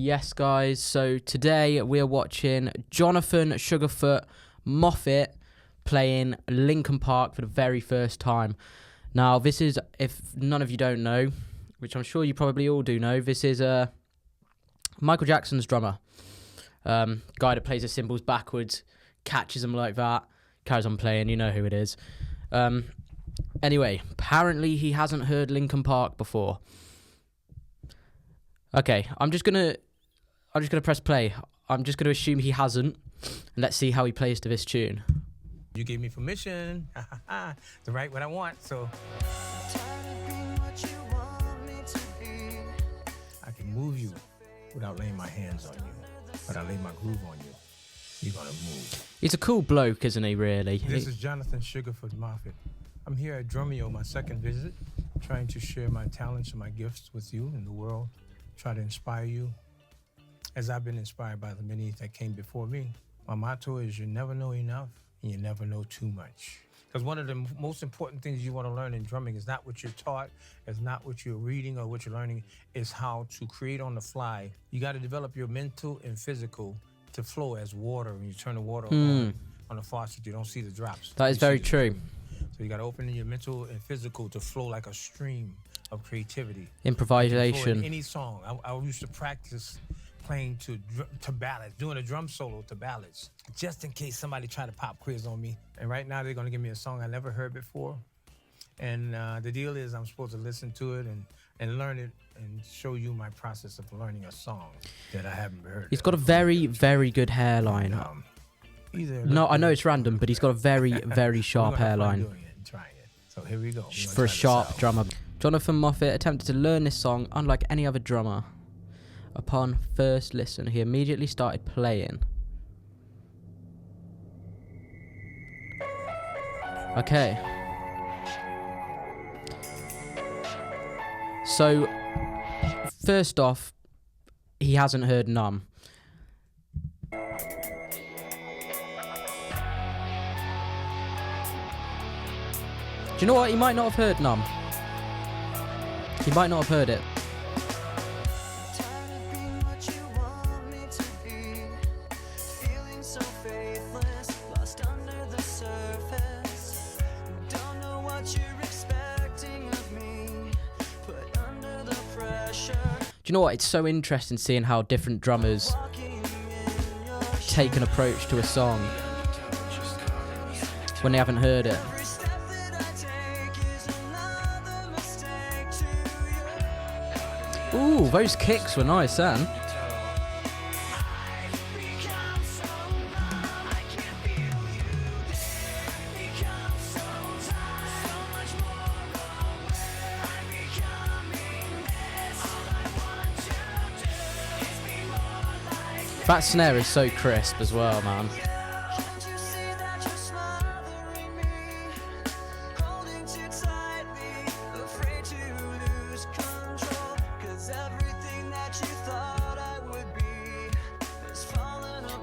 Yes, guys, so today we're watching Jonathan Sugarfoot Moffet playing Linkin Park for the very first time. Now, this is, if none of you don't know, which I'm sure you probably all do know, this is Michael Jackson's drummer. Guy that plays the cymbals backwards, catches them like that, carries on playing, you know who it is. Anyway, apparently he hasn't heard Linkin Park before. Okay, I'm just gonna press play. I'm just gonna assume he hasn't, and let's see how he plays to this tune. You gave me permission to write what I want, so I can move you without laying my hands on you, but I lay my groove on you. You're gonna move. He's a cool bloke, isn't he, really? This is Jonathan Sugarfoot Moffet. I'm here at Drumeo, my second visit, trying to share my talents and my gifts with you and the world, try to inspire you, as I've been inspired by the many that came before me. My motto is you never know enough and you never know too much. Because one of the most important things you want to learn in drumming is not what you're taught, is not what you're reading or what you're learning, is how to create on the fly. You got to develop your mental and physical to flow as water. When you turn the water on the faucet, you don't see the drops. That is very true. So you got to open your mental and physical to flow like a stream of creativity. Improvisation. In any song. I used to practice playing to ballads, doing a drum solo to ballads, just in case somebody tried to pop quiz on me. And right now they're going to give me a song I never heard before. And the deal is I'm supposed to listen to it and learn it and show you my process of learning a song that I haven't heard. He's got a very, very good hairline. No, I know it's random, but he's got a very, very sharp hairline. Trying it. So here we go. For a sharp drummer. Jonathan Moffet attempted to learn this song unlike any other drummer. Upon first listen, he immediately started playing. Okay. So, first off, he hasn't heard Numb. Do you know what? He might not have heard Numb. He might not have heard it. Do you know what? It's so interesting seeing how different drummers take an approach to a song when they haven't heard it. Ooh, those kicks were nice, then. That snare is so crisp as well, man.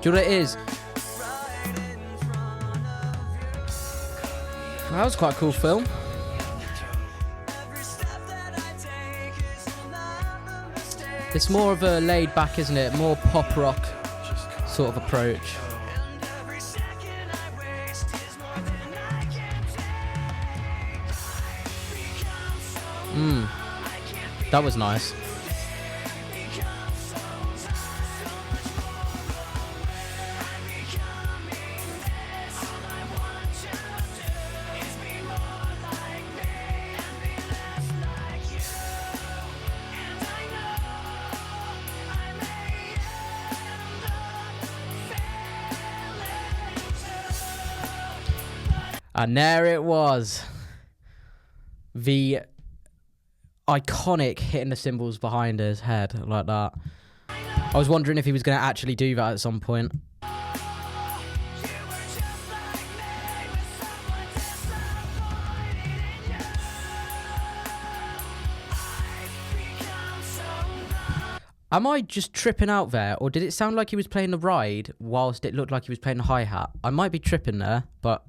Do you know what it is? That was quite a cool film. It's more of a laid back, isn't it? More pop rock sort of approach. That was nice. And there it was. The iconic hitting the cymbals behind his head like that. I was wondering if he was going to actually do that at some point. Am I just tripping out there, or did it sound like he was playing the ride whilst it looked like he was playing the hi-hat? I might be tripping there, but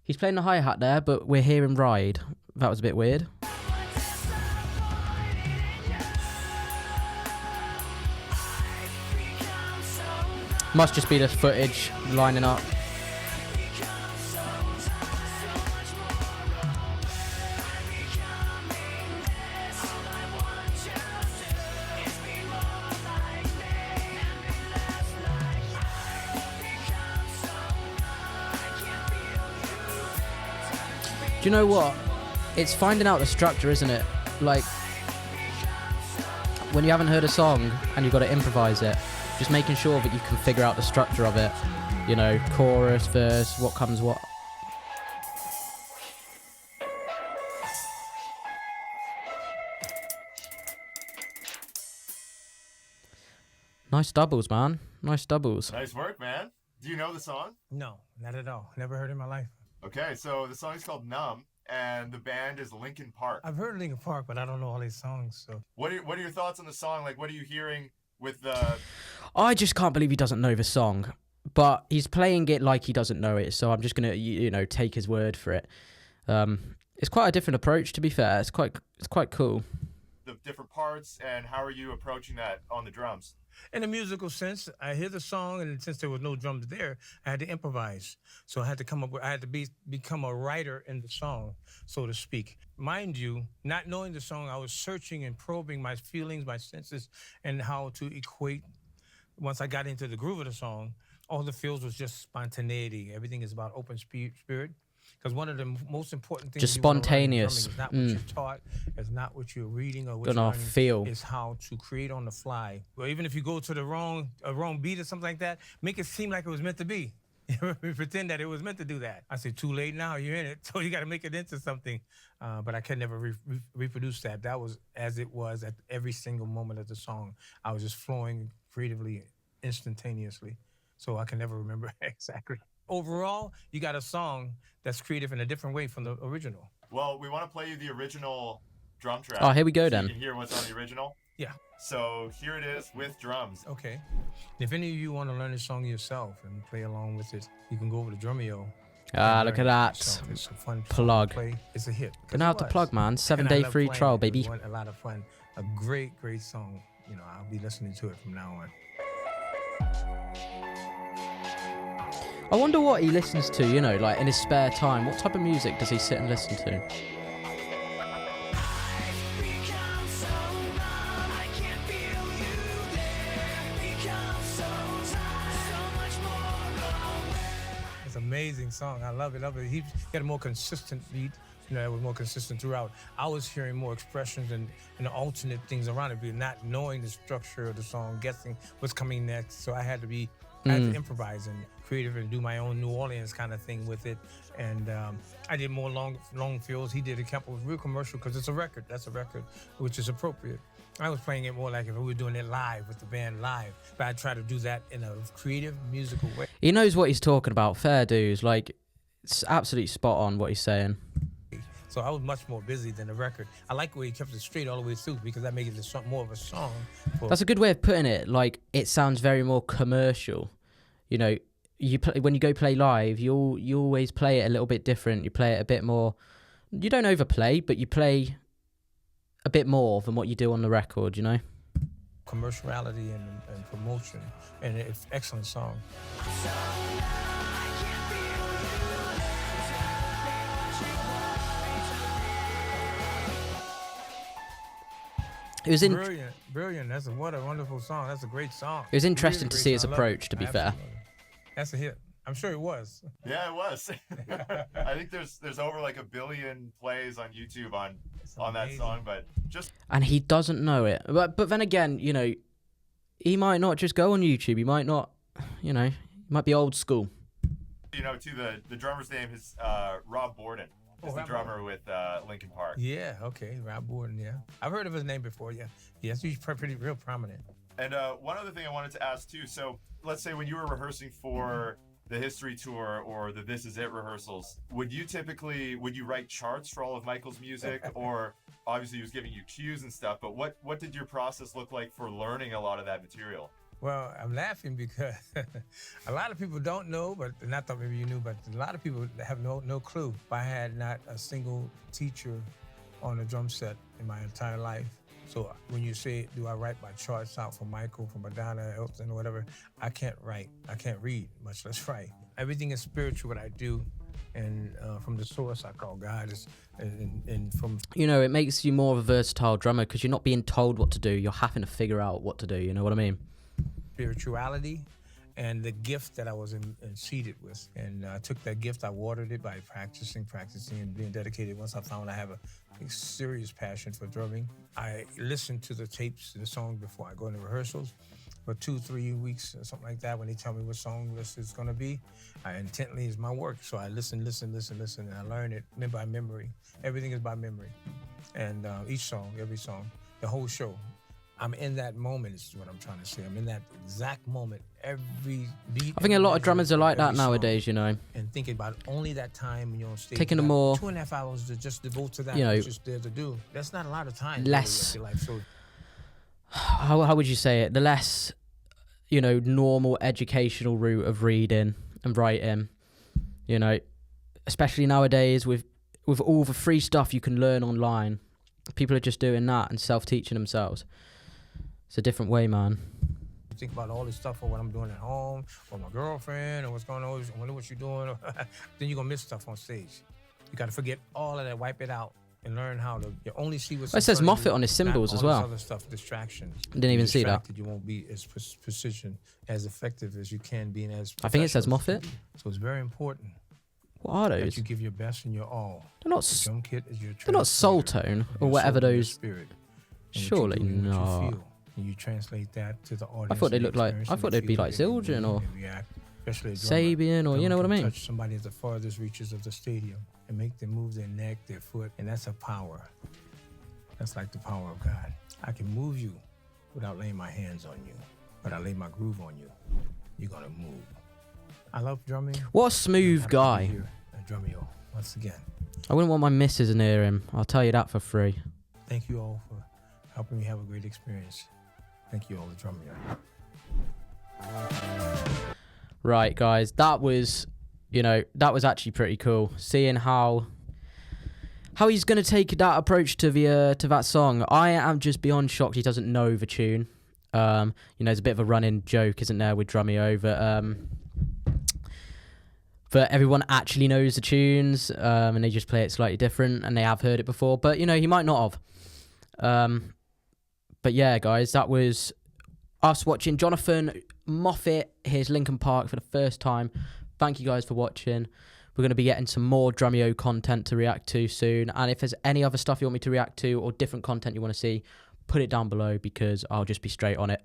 he's playing the hi-hat there, but we're hearing ride. That was a bit weird. Must just be the footage lining up. Do you know what? It's finding out the structure, isn't it? Like, when you haven't heard a song and you've got to improvise it, just making sure that you can figure out the structure of it. You know, chorus, verse, what comes what. Nice doubles, man. Nice doubles. Nice work, man. Do you know the song? No, not at all. Never heard it in my life. Okay, so the song is called Numb, and the band is Linkin Park. I've heard Linkin Park, but I don't know all these songs. So What are your thoughts on the song? Like, what are you hearing with the... I just can't believe he doesn't know the song, but he's playing it like he doesn't know it. So I'm just gonna, take his word for it. It's quite a different approach, to be fair. It's quite cool. the different parts, and how are you approaching that on the drums? In a musical sense, I hear the song, and since there was no drums there, I had to improvise. So I had to become a writer in the song, so to speak. Mind you, not knowing the song, I was searching and probing my feelings, my senses, and how to equate. Once I got into the groove of the song, all the feels was just spontaneity. Everything is about open spirit. Because one of the most important things just you wanna learn in spontaneous. drumming is not what you're taught, it's not what you're reading or what Gonna you're learning. feel. It's how to create on the fly. Well, even if you go to the wrong beat or something like that, make it seem like it was meant to be. Pretend that it was meant to do that. I say, too late now, you're in it, so you got to make it into something. But I can never reproduce that. That was as it was at every single moment of the song. I was just flowing creatively, instantaneously. So I can never remember exactly. Overall, you got a song that's creative in a different way from the original. Well, we want to play you the original drum track. Oh, here we go so then. You can hear what's on the original. Yeah. So here it is with drums. Okay. If any of you want to learn this song yourself and play along with it, you can go over to Drumeo. Ah, look at that. It's a fun Plug. song to play. It's a hit. Gonna have to plug, man. 7-day And I love free playing trial, it. baby. It was a lot of fun. A great song. You know, I'll be listening to it from now on. I wonder what he listens to, like in his spare time. What type of music does he sit and listen to? It's an amazing song. I love it. He got a more consistent beat. It was more consistent throughout. I was hearing more expressions and alternate things around it, but not knowing the structure of the song, guessing what's coming next. So I had to improvise and creative and do my own New Orleans kind of thing with it. And I did more long fills. He did a couple of real commercial because it's a record. That's a record, which is appropriate. I was playing it more like if we were doing it live with the band live, but I try to do that in a creative, musical way. He knows what he's talking about. Fair dues. Like, it's absolutely spot on what he's saying. So I was much more busy than the record. I like the way he kept it straight all the way through because that makes it more of a song. That's a good way of putting it. Like, it sounds very more commercial. When you go play live, you always play it a little bit different. You play it a bit more. You don't overplay, but you play a bit more than what you do on the record. Commerciality and promotion, and it's an excellent song. It was Brilliant. What a wonderful song. That's a great song. It was interesting to see his I love approach, it. to be fair. That's a hit. I'm sure it was. Yeah, it was. I think there's over like 1 billion plays on YouTube on that song, but just... And he doesn't know it. But then again, he might not just go on YouTube. He might not, he might be old school. The drummer's name is Rob Borden. He's the drummer with Linkin Park. Yeah, okay, Rob Borden, yeah. I've heard of his name before, yeah. Yes, he's pretty real prominent. And one other thing I wanted to ask too, so let's say when you were rehearsing for the History Tour or the This Is It rehearsals, would you write charts for all of Michael's music? Or obviously he was giving you cues and stuff, but what did your process look like for learning a lot of that material? Well, I'm laughing because a lot of people don't know, but not that maybe you knew, but a lot of people have no clue. I had not a single teacher on a drum set in my entire life. So when you say, do I write my charts out for Michael, for Madonna, Elton, or whatever, I can't write. I can't read, much less write. Everything is spiritual, what I do. And from the source I call God, and from... You know, it makes you more of a versatile drummer because you're not being told what to do. You're having to figure out what to do. You know what I mean? Spirituality and the gift that I was seeded with. And I took that gift, I watered it by practicing, and being dedicated. Once I found I have a serious passion for drumming, I listened to the tapes, the songs before I go into rehearsals for 2-3 weeks or something like that. When they tell me what song list is going to be, I intently is my work. So I listen, and I learn it by memory. Everything is by memory. And each song, every song, the whole show. I'm in that moment is what I'm trying to say. I'm in that exact moment, every beat. I think a lot of drummers are like that song, nowadays, you know. And thinking about only that time when you're on stage. Taking a more... 2.5 hours to just devote to that, you know, which is there to do. That's not a lot of time. Less... Really, so, how would you say it? The less, you know, normal educational route of reading and writing, you know, especially nowadays with all the free stuff you can learn online. People are just doing that and self-teaching themselves. It's a different way, man. You think about all this stuff or what I'm doing at home or my girlfriend or what's going on, I wonder what you're doing. Then you're going to miss stuff on stage. You got to forget all of that, wipe it out, and learn how to... You only see what's... It says Moffet on his cymbals as well. Other stuff, distractions. Didn't even see that. You won't be as precision, as effective as you can be, and as... I think it says Moffet. So it's very important. What are those? That you give your best and your all. They're not... The drum kit is your... They're not soul tone or whatever those... Spirit, surely not. And you translate that to the audience. I thought they looked like... I thought they'd be like Zildjian or... Sabian or... You know what I mean? Touch somebody at the farthest reaches of the stadium and make them move their neck, their foot, and that's a power. That's like the power of God. I can move you without laying my hands on you, but I lay my groove on you. You're gonna move. I love drumming. What a smooth guy. Drummio, once again. I wouldn't want my missus near him. I'll tell you that for free. Thank you all for helping me have a great experience. Thank you all, the Drummio. Right, guys, that was, you know, that was actually pretty cool. Seeing how he's going to take that approach to the to that song. I am just beyond shocked he doesn't know the tune. You know, there's a bit of a running joke, isn't there, with Drummio, but everyone actually knows the tunes, and they just play it slightly different, and they have heard it before. But, you know, he might not have. But yeah, guys, that was us watching Jonathan Moffet, his Linkin Park for the first time. Thank you guys for watching. We're going to be getting some more Drummio content to react to soon. And if there's any other stuff you want me to react to or different content you want to see, put it down below because I'll just be straight on it.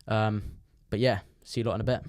But yeah, see you lot in a bit.